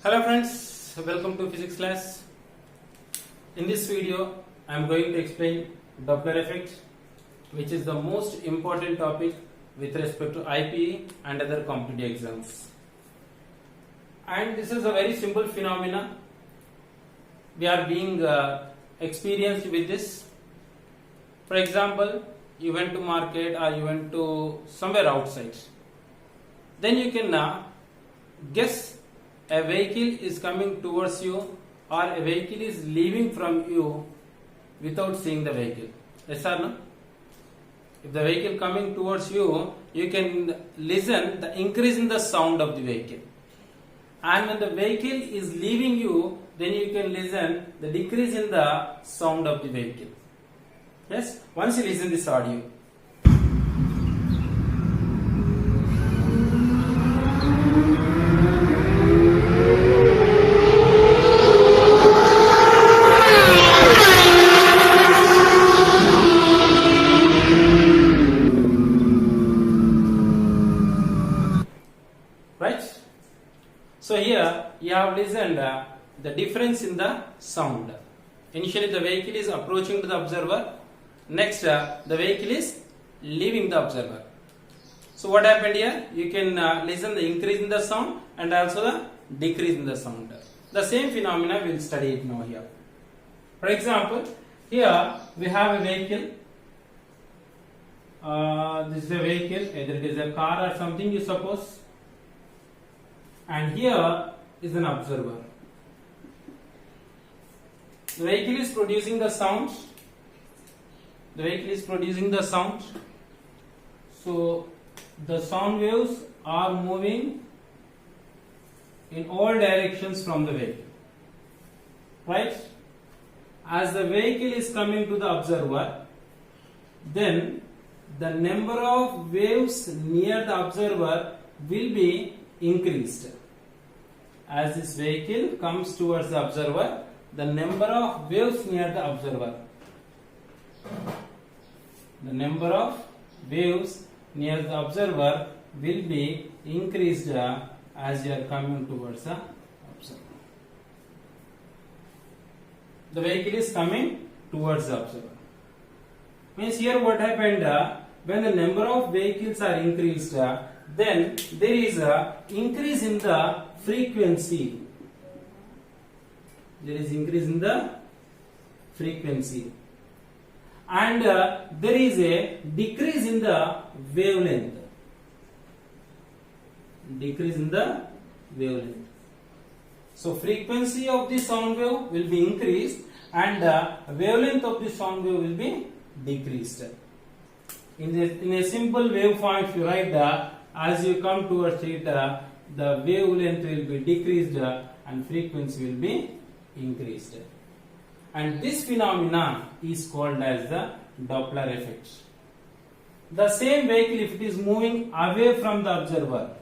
Hello friends, welcome to physics class. In this video, I am going to explain Doppler effect, which is the most important topic with respect to IPE and other competitive exams. And this is a very simple phenomena. We are being experienced with this. For example, you went to market or you went to somewhere outside. Then you can guess a vehicle is coming towards you or a vehicle is leaving from you without seeing the vehicle. Yes or no? If the vehicle coming towards you, you can listen the increase in the sound of the vehicle. And when the vehicle is leaving you, then you can listen the decrease in the sound of the vehicle. Yes? Once you listen this audio. Right? So here you have listened the difference in the sound. Initially the vehicle is approaching to the observer. Next the vehicle is leaving the observer. So what happened here? You can listen the increase in the sound and also the decrease in the sound. The same phenomena we will study it now here. For example, here we have a vehicle. This is a vehicle, either it is a car or something you suppose. And here is an observer. The vehicle is producing the sound. The vehicle is producing the sound. So the sound waves are moving in all directions from the vehicle. Right? As the vehicle is coming to the observer, then the number of waves near the observer will be increased. As this vehicle comes towards the observer, the number of waves near the observer, will be increased as you are coming towards the observer. The vehicle is coming towards the observer. Means here what happened, when the number of vehicles are increased, then there is a increase in the frequency. There is increase in the frequency. And there is a decrease in the wavelength. Decrease in the wavelength. So frequency of the sound wave will be increased and the wavelength of the sound wave will be decreased. In a simple waveform, if you write as you come towards it, the wavelength will be decreased and frequency will be increased. And this phenomena is called as the Doppler effect. The same vehicle, if it is moving away from the observer,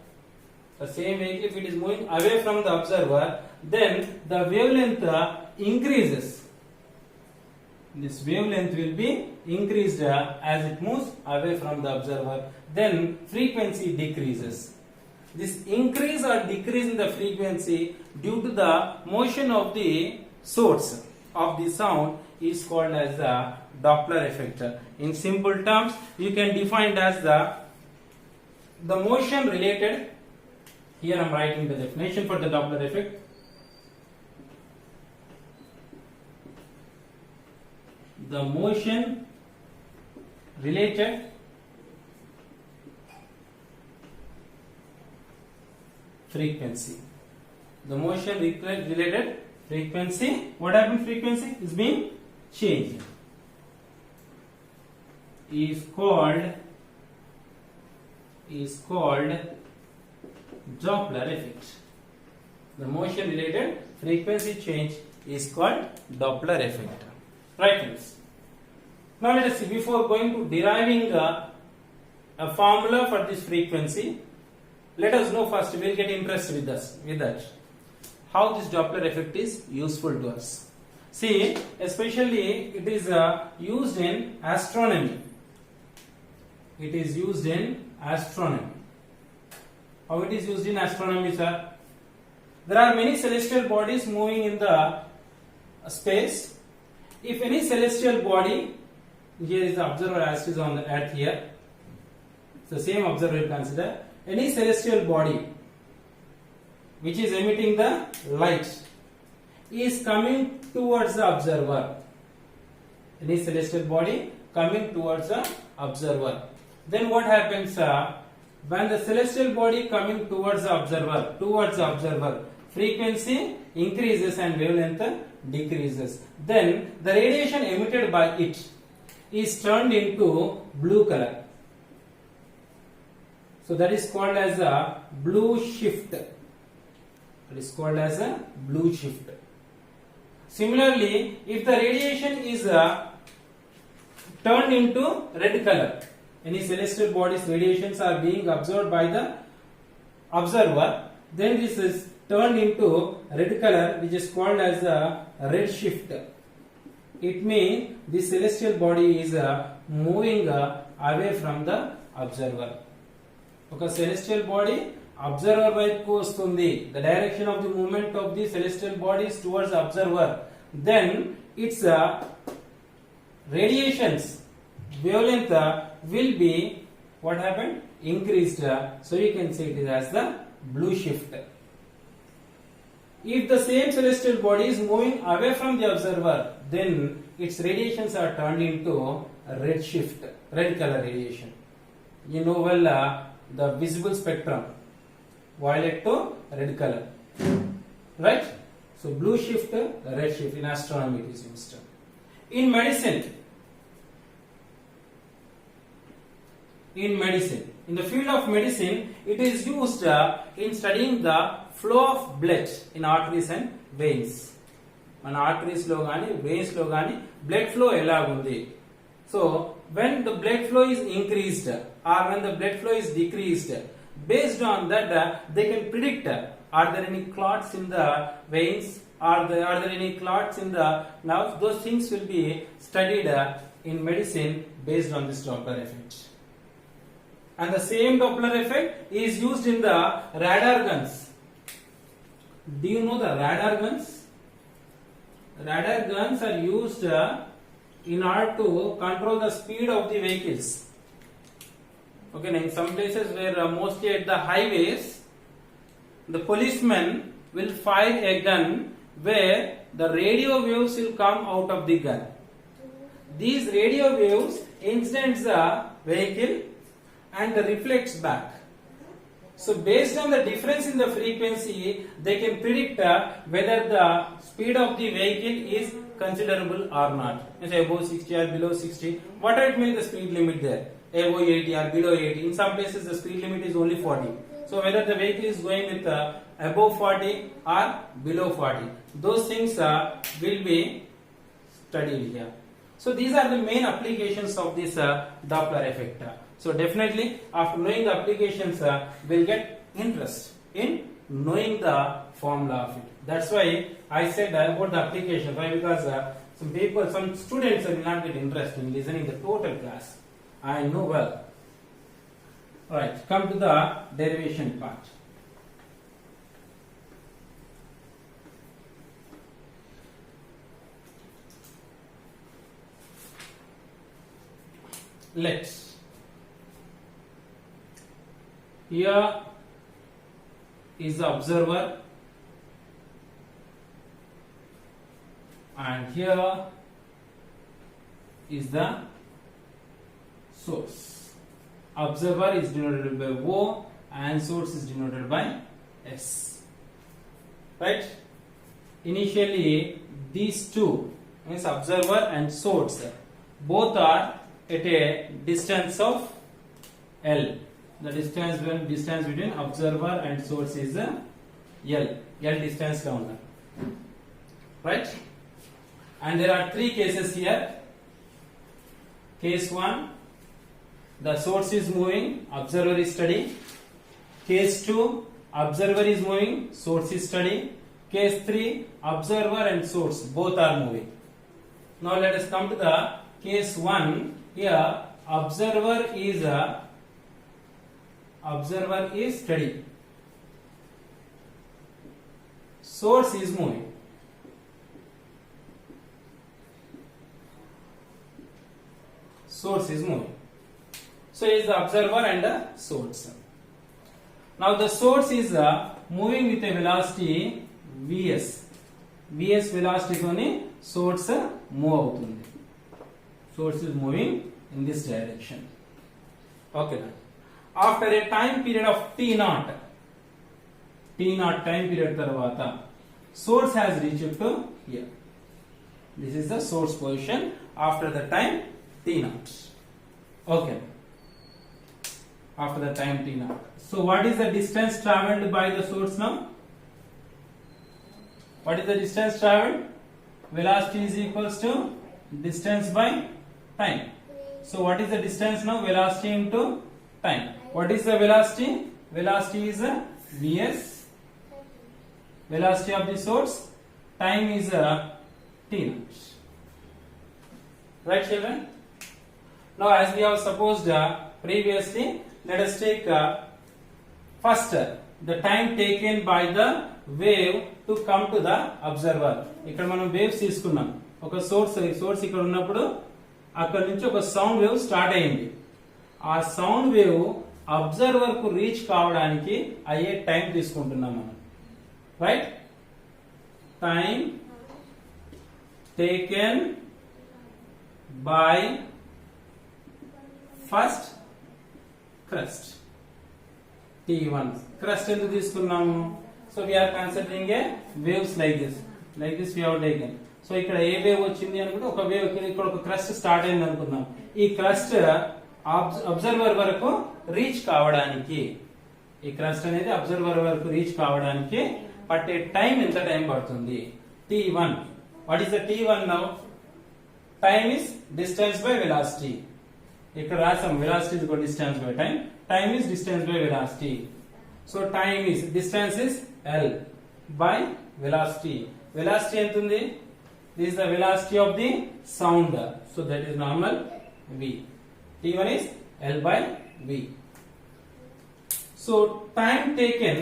then the wavelength increases. This wavelength will be increased as it moves away from the observer. Then frequency decreases. This increase or decrease in the frequency due to the motion of the source of the sound is called as the Doppler effect. In simple terms, you can define it as the motion related. Here I am writing the definition for the Doppler effect. The motion related frequency. The motion related frequency. What happened? Frequency is being changed. Is called Doppler effect. The motion related frequency change is called Doppler effect. Right, friends? Now let us see, before going to deriving a formula for this frequency, let us know first, we will get interested with that. How this Doppler effect is useful to us. See, especially it is used in astronomy. It is used in astronomy. How it is used in astronomy, sir? There are many celestial bodies moving in the space. If any celestial body, here is the observer as it is on the earth here. So same observer will consider any celestial body which is emitting the light is coming towards the observer. Any celestial body coming towards the observer. Then what happens when the celestial body coming towards the observer, frequency increases and wavelength decreases. Then the radiation emitted by it is turned into blue color. So that is called as a blue shift. Similarly, if the radiation is turned into red color, any celestial body's radiations are being absorbed by the observer, then this is turned into red color, which is called as a red shift. It means the celestial body is moving away from the observer. Okay, celestial body observer వైపుకు వస్తుంది. The direction of the movement of the celestial body is towards the observer. Then its radiations wavelength will be what happened? Increased. So you can say it is as the blue shift. If the same celestial body is moving away from the observer, then its radiations are turned into red shift, red color radiation. You know well the visible spectrum, violet to red color, right? So blue shift, red shift in astronomy it is used. In medicine, in the field of medicine, it is used in studying the flow of blood in arteries and veins. మన arteries లో గాని veins లో గాని blood flow ఎలాగుంది. So when the blood flow is increased or when the blood flow is decreased, based on that they can predict are there any clots in the veins, are there any clots in the nerves. Those things will be studied in medicine based on this Doppler effect. And the same Doppler effect is used in the radar guns. Do you know the radar guns? Radar guns are used in order to control the speed of the vehicles. Okay, in some places where mostly at the highways, the policemen will fire a gun where the radio waves will come out of the gun. These radio waves incidents the vehicle and reflects back. So based on the difference in the frequency, they can predict whether the speed of the vehicle is considerable or not. It's above 60 or below 60. What it means the speed limit there? Above 80 or below 80. In some places the speed limit is only 40. So whether the vehicle is going with above 40 or below 40. Those things will be studied here. So these are the main applications of this Doppler effect. So definitely after knowing the applications, we'll get interest in knowing the formula of it. That's why I said about the application. Why? Because some students will not get interest in listening the total class. I know well. Alright, come to the derivation part. Let's. Here is the observer and here is the source. Observer is denoted by O and source is denoted by S. Right? Initially these two, means observer and source, both are at a distance of L. The distance between observer and source is L distance down. Right? And there are three cases here. Case 1, the source is moving, observer is studying. Case 2, observer is moving, source is studying. Case 3, observer and source both are moving. Now let us come to the case 1. Here observer is studying. source is moving. Source is moving. So is the observer and the source. Now the source is moving with a velocity vs. Vs velocity toni source move avutundi. Source is moving in this direction. Okay. After a time period of t naught time period tarvata source has reached to here. This is the source position after the time t naught. Okay. After the time t naught. So what is the distance traveled by the source now? What is the distance traveled? Velocity is equals to distance by time. So what is the distance now? Velocity into time. What is the velocity? Velocity is vs. Velocity of the source. Time is t naught. Right, children? Now as we have supposed previously, let us take first the time taken by the wave to come to the observer. ఇక్కడ మనం waves తీసుకున్నాం. ఒక source ఇక్కడ ఉన్నప్పుడు అక్కడ నుంచి ఒక sound wave start అయింది. ఆ సౌండ్ వేవ్ అబ్జర్వర్ కు రీచ్ కావడానికి అయ్యే టైం తీసుకుంటున్నాం మనం. Right? Time taken by first crest t1. crest ఎందుకు తీసుకున్నాము? So we are considering a waves like this we have taken. So ఇక్కడ ఏ వేవ్ వచ్చింది అనుకుంటే ఒక వేవ్ ఇక్కడ ఒక క్రస్ట్ స్టార్ట్ అయింది అనుకుందాం. ఈ క్రస్ట్ అబ్జర్వర్ వరకు రీచ్ కావడానికి, ఈ క్రస్ట్ అనేది అబ్జర్వర్ వరకు రీచ్ కావడానికి పట్టే టైం ఎంత టైం పడుతుంది? t1. What is the t1 now? Time is distance by velocity. ఇక్కడ రాసాం velocity is equal to distance by time. Time is distance by velocity. So time is distance is L by velocity. Velocity ఎంత ఉంది? This is the velocity of the sound. So that is normal v. T1 is L by v. So time taken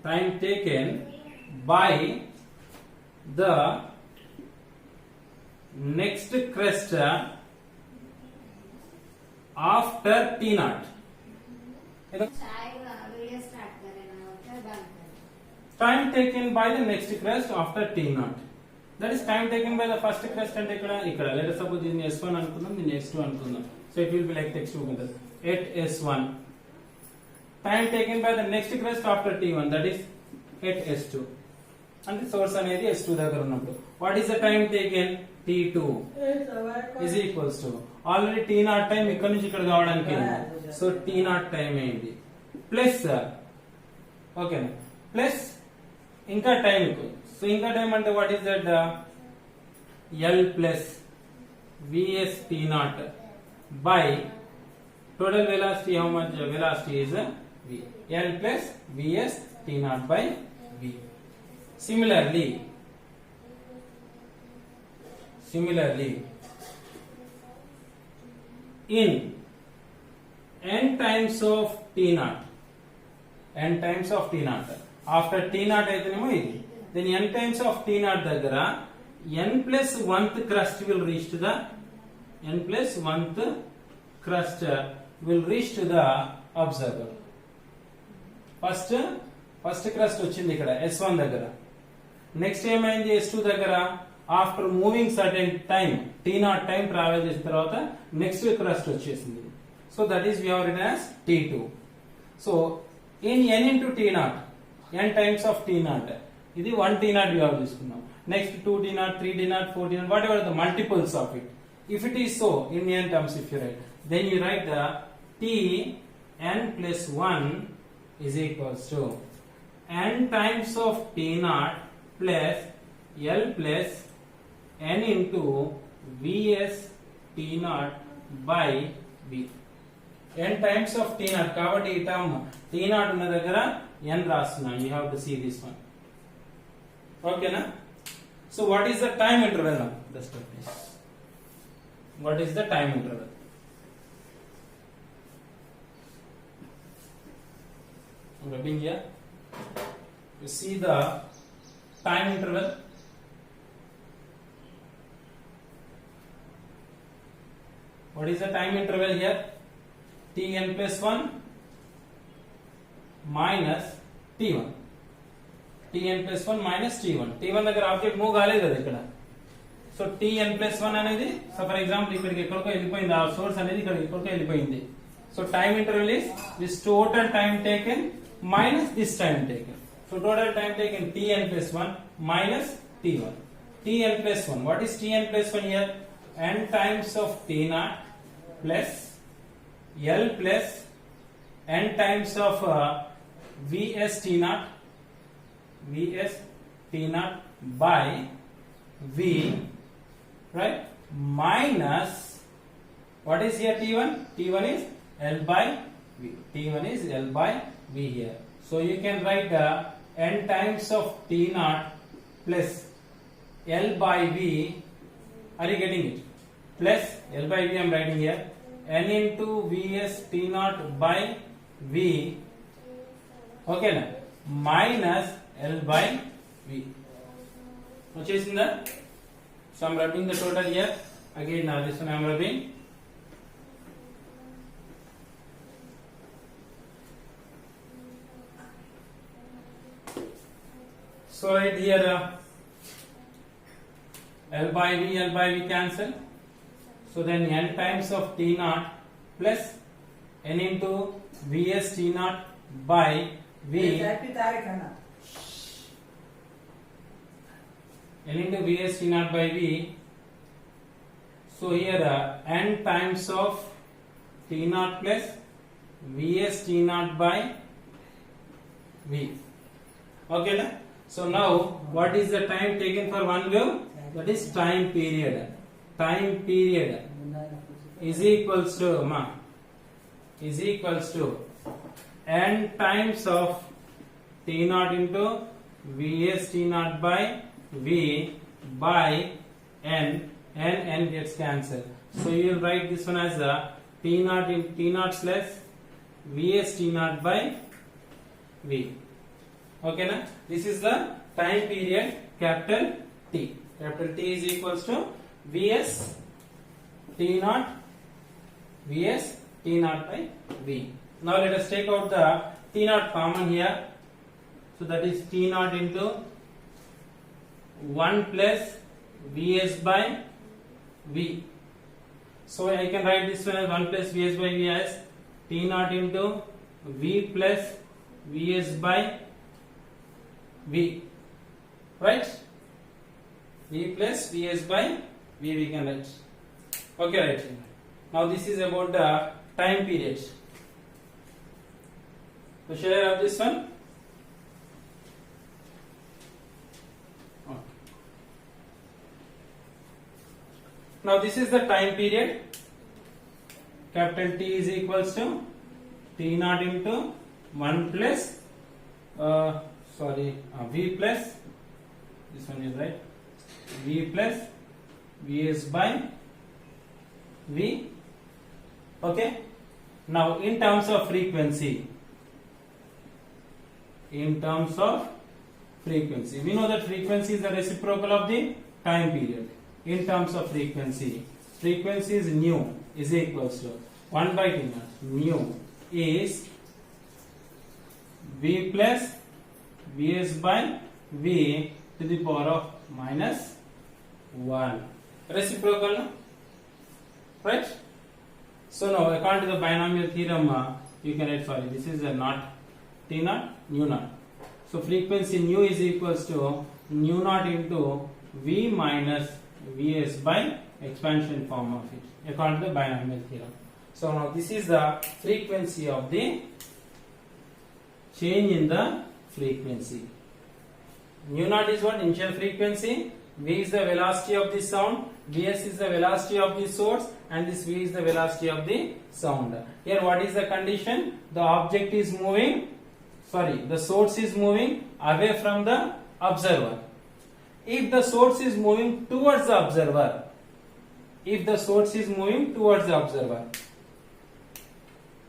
by the next crest after t naught. Time taken by the next crest after t naught. That is time taken by the first crest and ikkada let us suppose this s1 anukundam, this s2 anukundam. So it will be like text together at s1. Time taken by the next crest after t1, that is at s2. And the source అనేది s2 దగ్గర ఉన్నప్పుడు what is the time taken? t2 is equals to already t naught time ఇక్కడ నుంచి ఇక్కడ కావడానికి so t naught time ఏంటి plus okay plus ఇంకా time so ఇంకా టైం అంటే what is that l plus vs t naught by total velocity. How much velocity is v? l plus vs t naught by v. Similarly, in n times of t naught, after t naught అయితేనేమో ఇది, then n times of t naught దగ్గర n plus 1th crust will reach to the observer. First crest వచ్చింది ఇక్కడ s1 దగ్గర. Next ఏమైంది s2 దగ్గర? After moving certain time t naught time travel చేసిన తర్వాత నెక్స్ట్ క్రస్ట్ వచ్చేసింది. So that is we have written as t2. So in n into t naught, n times of t naught, ఇది 1 t naught we have తీసుకున్నాం. Next 2 t naught, 3 t naught, 4 t naught, whatever the multiples of it. If it is so in n terms, if you write, then you write the t n plus 1 is equals to n times of t naught plus l plus n into vs t naught by v. n times of t naught కాబట్టి ఈ term t naught ఉన్న దగ్గర n రాస్తున్నాం. You have to see this one. ఓకేనా? So what is the time interval now? Just please. What is the time interval? I'm rubbing here. You see the time interval. What is the time interval here? Tn plus 1 minus t1. Tn plus 1 minus t1. T1 దగ్గర object move కాలేదు కదా ఇక్కడ. So Tn plus 1 అనేది so for example ఇక్కడికి ఎక్కడికో వెళ్ళిపోయింది, ఆ source అనేది ఇక్కడ ఎక్కడికో వెళ్ళిపోయింది. So time interval is this total time taken minus this time taken. So total time taken Tn plus 1 minus T1. Tn plus 1. What is Tn plus 1 here? N times of T0 plus L plus N times of Vs T0 by V, right? Minus what is here T1? T1 is L by V. T1 is L by V here. So you can write N times of T0 plus L by V. Are you getting it? Plus L by V I am writing here. N into Vs T0 by V. Okay na? Minus L by V. Which is in the? So I am rubbing the total here. Again now this one I am rubbing. So right here L by V cancel. So then N times of T0 plus N into Vs T0 by V. N into Vs T0 by V. So here N times of T0 plus Vs T0 by V. Okay na? So now what is the time taken for one wave? That is time period. Time period is equals to N times of T0 into Vs T0 by V by N. N gets cancelled. So you will write this one as T0 in T0 plus Vs T0 by V. Okay na? This is the time period capital T. Capital T is equals to Vs T0 by V. Now let us take out the T0 common here. So that is T0 into 1 plus Vs by V. So I can write this one as 1 plus Vs by V as T0 into V plus Vs by V, right? V plus Vs by V we can write. Okay, right. Now this is about the time period. So shall I have this one? Okay. Now this is the time period. Capital T is equals to T0 into 1 plus V plus this one is right, V plus Vs by V. Okay. Now in terms of frequency, we know that frequency is the reciprocal of the time period. In terms of frequency is nu is equals to 1 by T0. Nu is V plus Vs by V to the power of minus 1. Reciprocal, right? So now according to the binomial theorem, you can write, sorry, this is a not T0, nu naught. So frequency nu is equals to nu naught into V minus Vs by expansion form of it, according to the binomial theorem. So now this is the frequency of the change in the frequency. Nu naught is what? Initial frequency. V is the velocity of the sound. Vs is the velocity of the source, and this V is the velocity of the sound. Here, what is the condition? The object is moving. The source is moving away from the observer. If the source is moving towards the observer, if the source is moving towards the observer,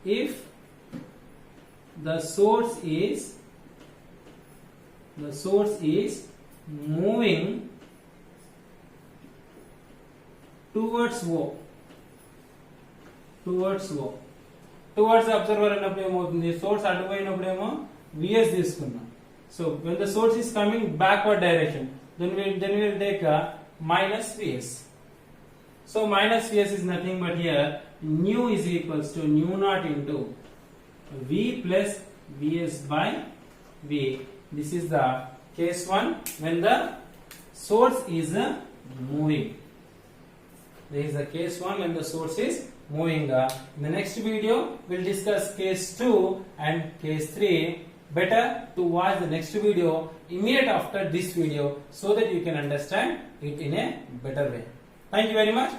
if the source is moving towards O. Towards the observer అన్నప్పుడు ఏమవుతుంది, source అటుపోయినప్పుడేమో Vs తీసుకున్నాం. So when the source is coming backward direction, then we'll take a minus Vs. So minus Vs is nothing but here nu is equals to nu naught into V plus Vs by V. This is the case 1 when the source is moving. This is the case 1 when the source is moving. In the next video, we'll discuss case 2 and case 3. Better to watch the next video immediate after this video so that you can understand it in a better way. Thank you very much.